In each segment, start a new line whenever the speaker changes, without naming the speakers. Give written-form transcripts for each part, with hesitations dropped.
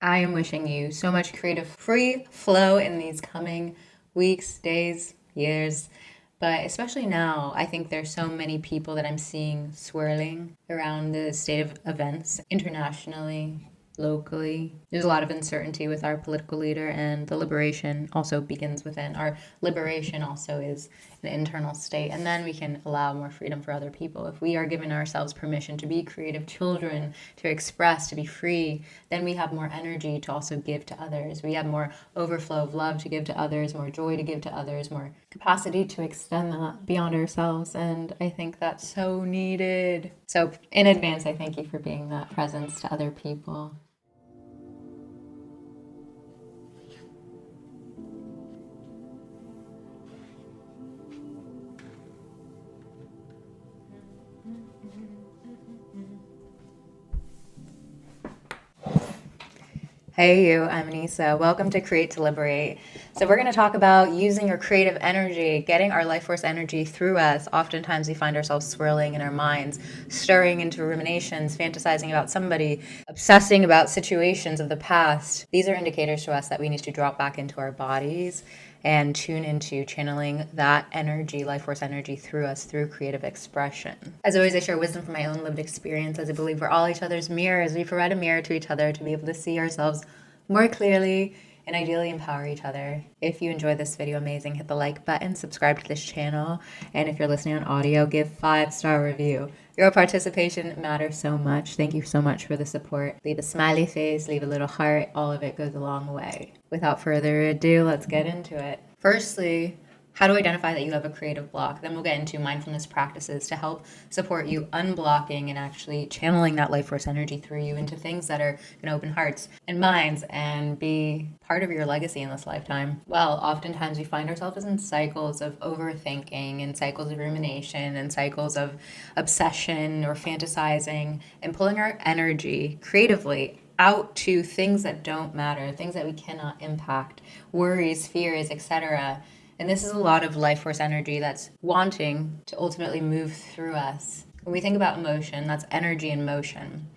I am wishing you so much creative free flow in these coming weeks, days, years. But especially now, I think there's so many people that I'm seeing swirling around the state of events internationally, locally. There's a lot of uncertainty with our political leader, and the liberation also begins within. Our liberation also is an internal state, and then we can allow more freedom for other people. If we are giving ourselves permission to be creative children, to express, to be free, then we have more energy to also give to others. We have more overflow of love to give to others, more joy to give to others, more capacity to extend that beyond ourselves. And I think that's so needed. So, in advance, I thank you for being that presence to other people. Hey, you, I'm Anissa. Welcome to Create to Liberate. So, we're going to talk about using your creative energy, getting our life force energy through us. Oftentimes, we find ourselves swirling in our minds, stirring into ruminations, fantasizing about somebody, obsessing about situations of the past. These are indicators to us that we need to drop back into our bodies and tune into channeling that energy, life force energy through us through creative expression. As always, I share wisdom from my own lived experience, as I believe we're all each other's mirrors. We provide a mirror to each other to be able to see ourselves more clearly and ideally empower each other. If you enjoyed this video, amazing. Hit the like button, subscribe to this channel, and if you're listening on audio, give 5-star review. Your participation matters so much. Thank you so much for the support. Leave a smiley face, leave a little heart. All of it goes a long way. Without further ado, let's get into it. Firstly, how to identify that you have a creative block. Then we'll get into mindfulness practices to help support you unblocking and actually channeling that life force energy through you into things that are going to open hearts and minds and be part of your legacy in this lifetime. Well, oftentimes we find ourselves in cycles of overthinking and cycles of rumination and cycles of obsession or fantasizing and pulling our energy creatively out to things that don't matter, things that we cannot impact, worries, fears, etc. And this is a lot of life force energy that's wanting to ultimately move through us. When we think about emotion, that's energy in motion.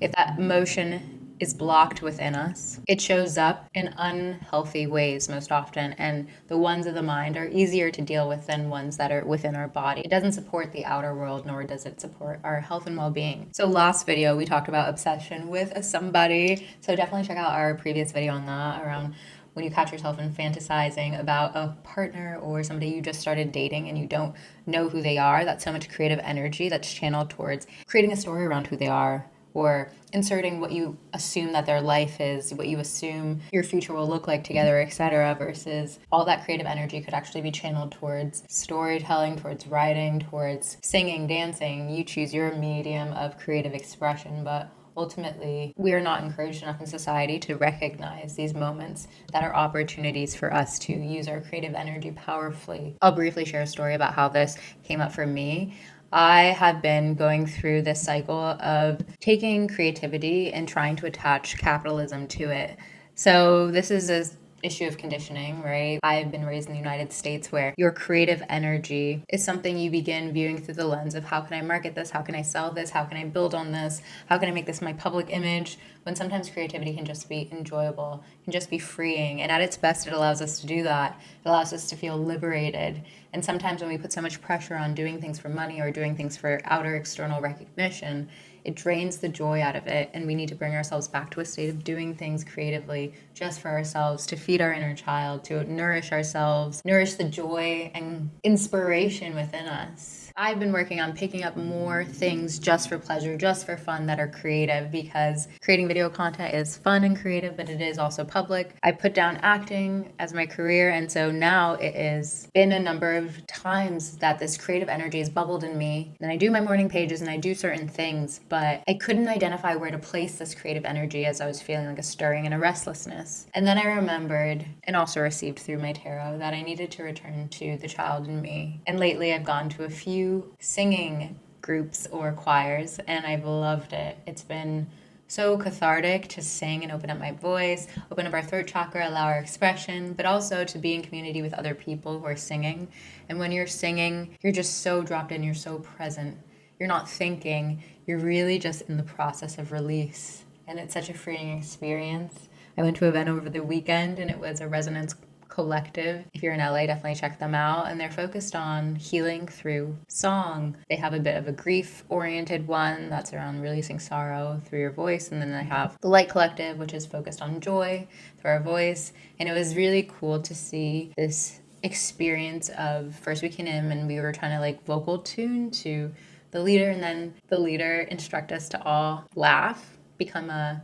If that emotion is blocked within us, it shows up in unhealthy ways most often. And the ones of the mind are easier to deal with than ones that are within our body. It doesn't support the outer world, nor does it support our health and well-being. So last video, we talked about obsession with somebody. So definitely check out our previous video on that around when you catch yourself in fantasizing about a partner or somebody you just started dating and you don't know who they are. That's so much creative energy that's channeled towards creating a story around who they are, or inserting what you assume that their life is, what you assume your future will look like together, etc. Versus all that creative energy could actually be channeled towards storytelling, towards writing, towards singing, dancing. You choose your medium of creative expression, but ultimately, we are not encouraged enough in society to recognize these moments that are opportunities for us to use our creative energy powerfully. I'll briefly share a story about how this came up for me. I have been going through this cycle of taking creativity and trying to attach capitalism to it. So this is a issue of conditioning, right? I've been raised in the United States where your creative energy is something you begin viewing through the lens of how can I market this? How can I sell this? How can I build on this? How can I make this my public image? When sometimes creativity can just be enjoyable, can just be freeing. And at its best, it allows us to do that. It allows us to feel liberated. And sometimes when we put so much pressure on doing things for money or doing things for outer external recognition, it drains the joy out of it, and we need to bring ourselves back to a state of doing things creatively just for ourselves, to feed our inner child, to nourish ourselves, nourish the joy and inspiration within us. I've been working on picking up more things just for pleasure, just for fun that are creative, because creating video content is fun and creative, but it is also public. I put down acting as my career, and so now it has been a number of times that this creative energy has bubbled in me. And I do my morning pages and I do certain things, but I couldn't identify where to place this creative energy as I was feeling like a stirring and a restlessness. And then I remembered, and also received through my tarot, that I needed to return to the child in me. And lately I've gone to a few singing groups or choirs, and I've loved it. It's been so cathartic to sing and open up my voice, open up our throat chakra, allow our expression, but also to be in community with other people who are singing. And when you're singing, you're just so dropped in, you're so present. You're not thinking, you're really just in the process of release. and it's such a freeing experience. I went to an event over the weekend, and it was a resonance collective. If you're in LA, definitely check them out. And they're focused on healing through song. They have a bit of a grief oriented one that's around releasing sorrow through your voice. And then they have the Light Collective, which is focused on joy through our voice. And it was really cool to see this experience of first we came in and we were trying to like vocal tune to the leader, and then the leader instruct us to all laugh, become a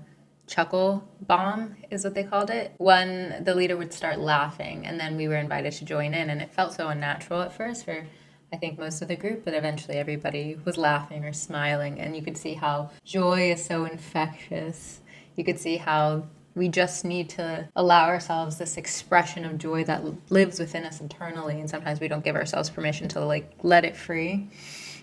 chuckle bomb is what they called it, when the leader would start laughing, and then we were invited to join in, and it felt so unnatural at first for I think most of the group, but eventually everybody was laughing or smiling, and you could see how joy is so infectious. You could see how we just need to allow ourselves this expression of joy that lives within us internally, and sometimes we don't give ourselves permission to like let it free.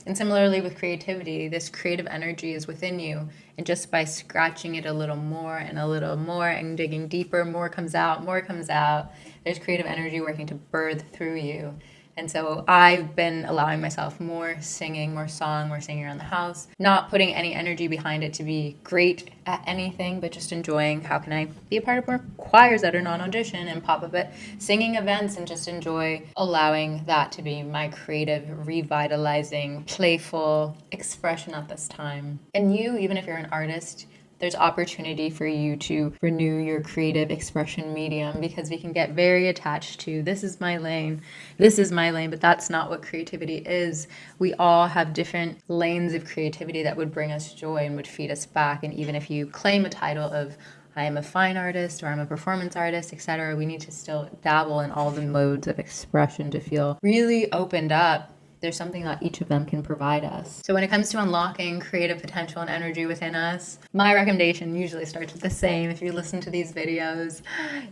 And similarly with creativity, this creative energy is within you. And just by scratching it a little more and digging deeper, more comes out, more comes out. There's creative energy working to birth through you. And so I've been allowing myself more singing, more song, more singing around the house, not putting any energy behind it to be great at anything, but just enjoying how can I be a part of more choirs that are non-audition and pop up at singing events and just enjoy allowing that to be my creative, revitalizing, playful expression at this time. And you, even if you're an artist, there's opportunity for you to renew your creative expression medium, because we can get very attached to this is my lane, but that's not what creativity is. We all have different lanes of creativity that would bring us joy and would feed us back. And even if you claim a title of I am a fine artist or I'm a performance artist, etc., we need to still dabble in all the modes of expression to feel really opened up. There's something that each of them can provide us. So when it comes to unlocking creative potential and energy within us, my recommendation usually starts with the same. If you listen to these videos,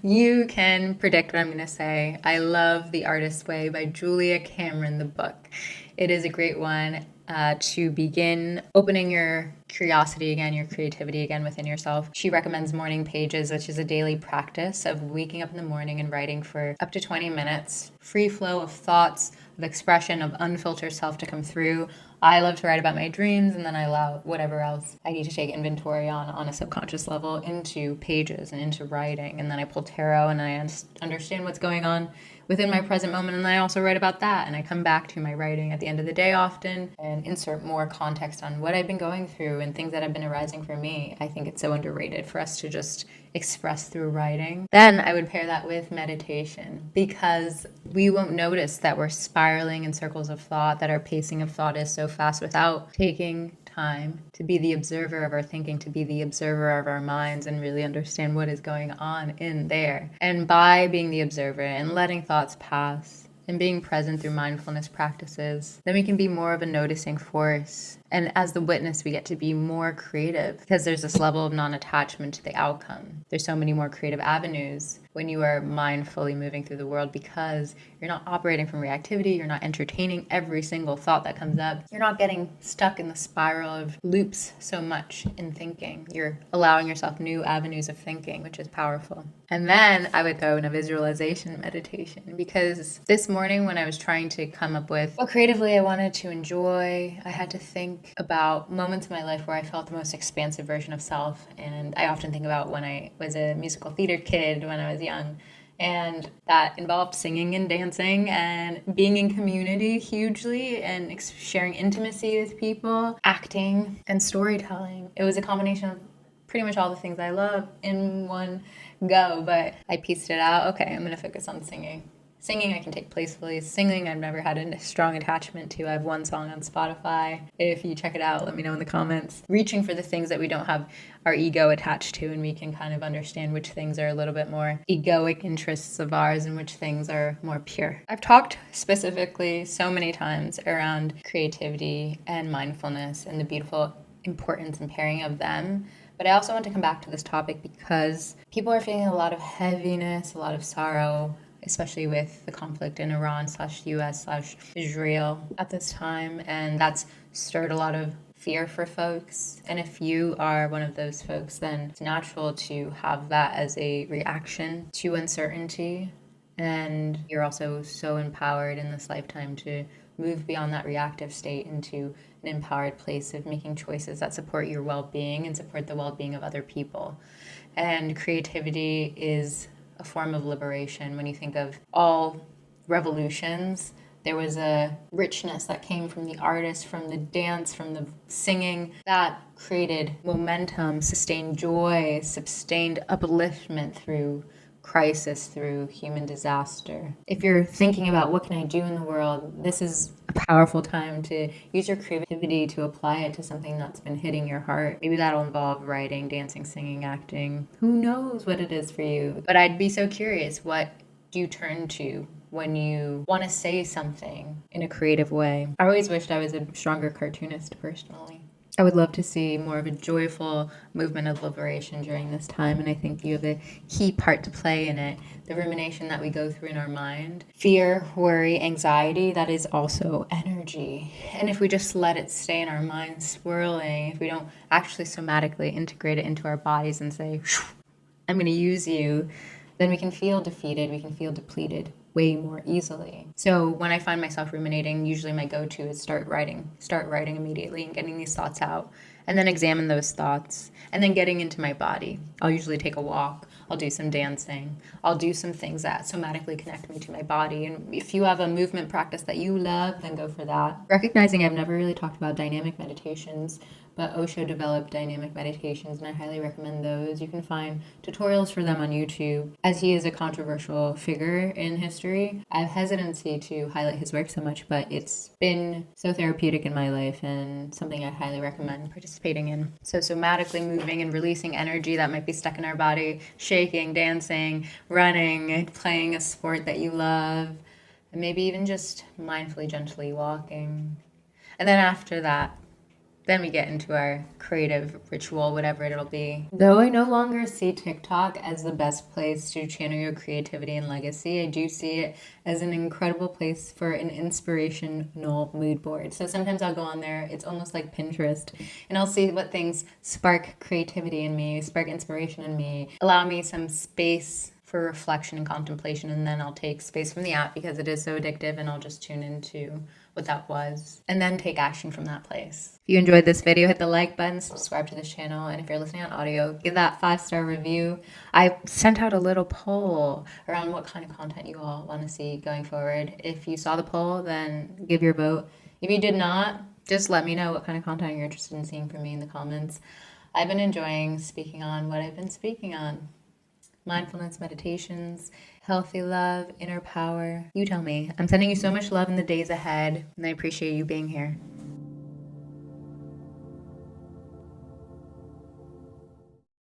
you can predict what I'm going to say. I love The Artist's Way by Julia Cameron, the book. It is a great one to begin opening your curiosity again, your creativity again within yourself. She recommends morning pages, which is a daily practice of waking up in the morning and writing for up to 20 minutes. Free flow of thoughts, of expression, of unfiltered self to come through. I love to write about my dreams, and then I allow whatever else I need to take inventory on a subconscious level into pages and into writing. And then I pull tarot and I understand what's going on within my present moment, and then I also write about that, and I come back to my writing at the end of the day often and insert more context on what I've been going through and things that have been arising for me. I think it's so underrated for us to just express through writing. Then I would pair that with meditation, because we won't notice that we're spiraling in circles of thought, that our pacing of thought is so fast, without taking time to be the observer of our thinking, to be the observer of our minds, and really understand what is going on in there. And by being the observer and letting thoughts pass and being present through mindfulness practices, then we can be more of a noticing force. And as the witness, we get to be more creative, because there's this level of non-attachment to the outcome. There's so many more creative avenues when you are mindfully moving through the world, because you're not operating from reactivity, you're not entertaining every single thought that comes up, you're not getting stuck in the spiral of loops so much in thinking. You're allowing yourself new avenues of thinking, which is powerful. And then I would throw in a visualization meditation, because this morning when I was trying to come up with what creatively I wanted to enjoy, I had to think about moments in my life where I felt the most expansive version of self. And I often think about when I was a musical theater kid, when I was young, and that involved singing and dancing and being in community hugely, and sharing intimacy with people, acting, and storytelling. It was a combination of pretty much all the things I love in one go, but I pieced it out. Okay, I'm going to focus on singing. Singing I can take playfully. Singing I've never had a strong attachment to. I have one song on Spotify. If you check it out, let me know in the comments. Reaching for the things that we don't have our ego attached to, and we can kind of understand which things are a little bit more egoic interests of ours and which things are more pure. I've talked specifically so many times around creativity and mindfulness and the beautiful importance and pairing of them. But I also want to come back to this topic because people are feeling a lot of heaviness, a lot of sorrow, especially with the conflict in Iran/US/Israel at this time. And that's stirred a lot of fear for folks. And if you are one of those folks, then it's natural to have that as a reaction to uncertainty. And you're also so empowered in this lifetime to move beyond that reactive state into an empowered place of making choices that support your well-being and support the well-being of other people. And creativity is a form of liberation. When you think of all revolutions, there was a richness that came from the artist, from the dance, from the singing that created momentum, sustained joy, sustained upliftment through crisis, through human disaster. If you're thinking about what can I do in the world, this is a powerful time to use your creativity to apply it to something that's been hitting your heart. Maybe that'll involve writing, dancing, singing, acting. Who knows what it is for you? But I'd be so curious, what do you turn to when you want to say something in a creative way? I always wished I was a stronger cartoonist personally. I would love to see more of a joyful movement of liberation during this time, and I think you have a key part to play in it. The rumination that we go through in our mind, fear, worry, anxiety, that is also energy. And if we just let it stay in our mind swirling, if we don't actually somatically integrate it into our bodies and say, I'm going to use you, then we can feel defeated, we can feel depleted way more easily. So when I find myself ruminating, usually my go-to is start writing immediately and getting these thoughts out, and then examine those thoughts, and then getting into my body. I'll usually take a walk, I'll do some dancing, I'll do some things that somatically connect me to my body. And if you have a movement practice that you love, then go for that. Recognizing I've never really talked about dynamic meditations, but Osho developed dynamic meditations, and I highly recommend those. You can find tutorials for them on YouTube. As he is a controversial figure in history, I have hesitancy to highlight his work so much, but it's been so therapeutic in my life and something I highly recommend participating in. So somatically moving and releasing energy that might be stuck in our body, shaking, dancing, running, playing a sport that you love, and maybe even just mindfully, gently walking. And then after that, then we get into our creative ritual, whatever it'll be. Though I no longer see TikTok as the best place to channel your creativity and legacy, I do see it as an incredible place for an inspirational mood board. So sometimes I'll go on there, it's almost like Pinterest, and I'll see what things spark creativity in me, spark inspiration in me, allow me some space for reflection and contemplation, and then I'll take space from the app because it is so addictive, and I'll just tune into what that was and then take action from that place. If you enjoyed this video, hit the like button, subscribe to this channel, and if you're listening on audio, give that 5-star review. I sent out a little poll around what kind of content you all want to see going forward. If you saw the poll, then give your vote. If you did not, just let me know what kind of content you're interested in seeing from me in the comments. I've been enjoying speaking on what I've been speaking on. Mindfulness, meditations, healthy love, inner power. You tell me. I'm sending you so much love in the days ahead, and I appreciate you being here.